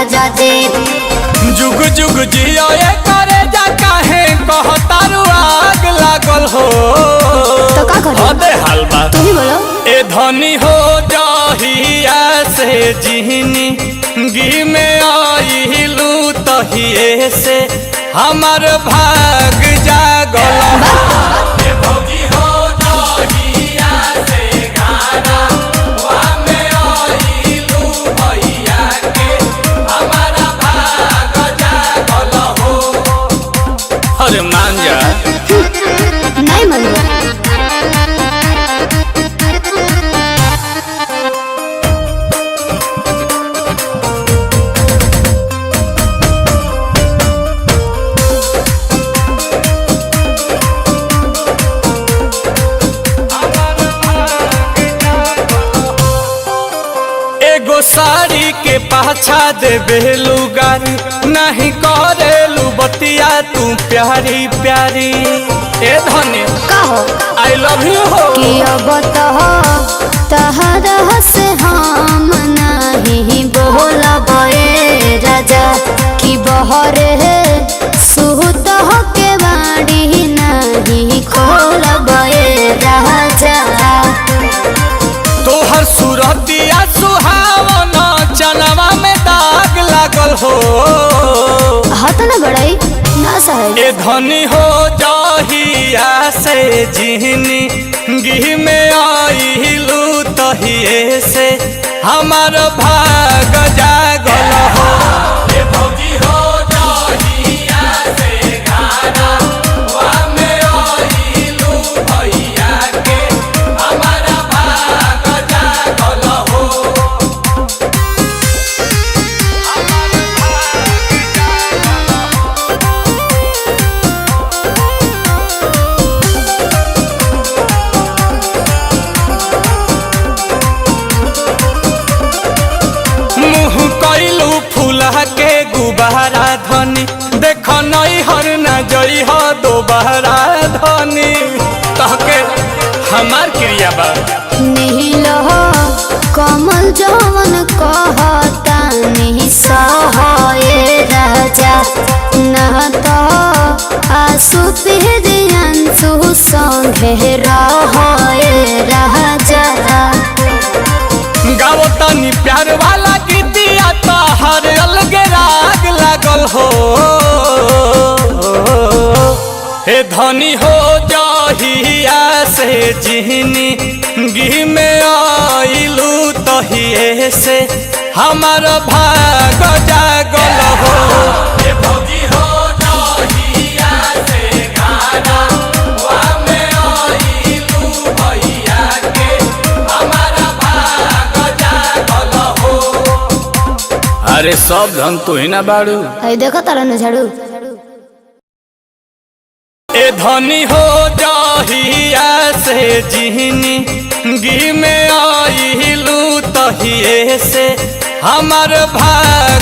राजा जी। जुग जुग जियो ये करे जा काहे कहतारू आग लागल हो। तो का करूं? अबे हलवा तू ही बोलो। ए धनी हो जहिया से जिहनी गी में आइलू तहिए से हमार भाग जागल ए भौजी हो जहिया से गाना वा में आइलू भैया के हमारा भाग जागल हो। अरे मान जा। नहीं मानूंगा। एगो साड़ी के पाछा देबे लुगारी नहीं करेलू बतिया तू प्यारी प्यारी। ए धनी का हो आई लव यू हो कि अब तो तहरा से हम नहीं बोलब ए राजा कि बहरे सुत हो के बाड़ी नहीं खोलब ए राजा। तोहर सूरतिया सुहावन चनवा में दाग लागल हो। हाथ न बढ़ाई ना सहे। ए धनी हो जहिया से जिहनी गी में आइलू तहिए से हमार भाग जागल हो। ए भौजी हो जहिया से गाना वा में आइलू भैया के हमारा भाग जागल हो। मुँह कैलू फूला के गुबारा धनी देख नई हर न जई हो दोबारा धनी तहके हमार क्रिया बा। नील हो कमल जवन कहता नहीं सहे राजा न तो आंसू पिहरियांसु संगे रहे राजा। गाओ तनी प्यार वाला गीतिया तो हर अलगे राग लागल हो। हे धनी हो जहिया से जिहनी गी में आइलू तहिए से हमार भाग जागल हो। हे भौजी हो जहिया से गाना वा में आइलू भैया के हमारा भाग जागल हो। अरे सब धन तू ही ना बाड़ू। देखो तारा न झाड़ू। ए धनी हो जहिया से जिहनी गी में आइलू तहिए से हमार भाग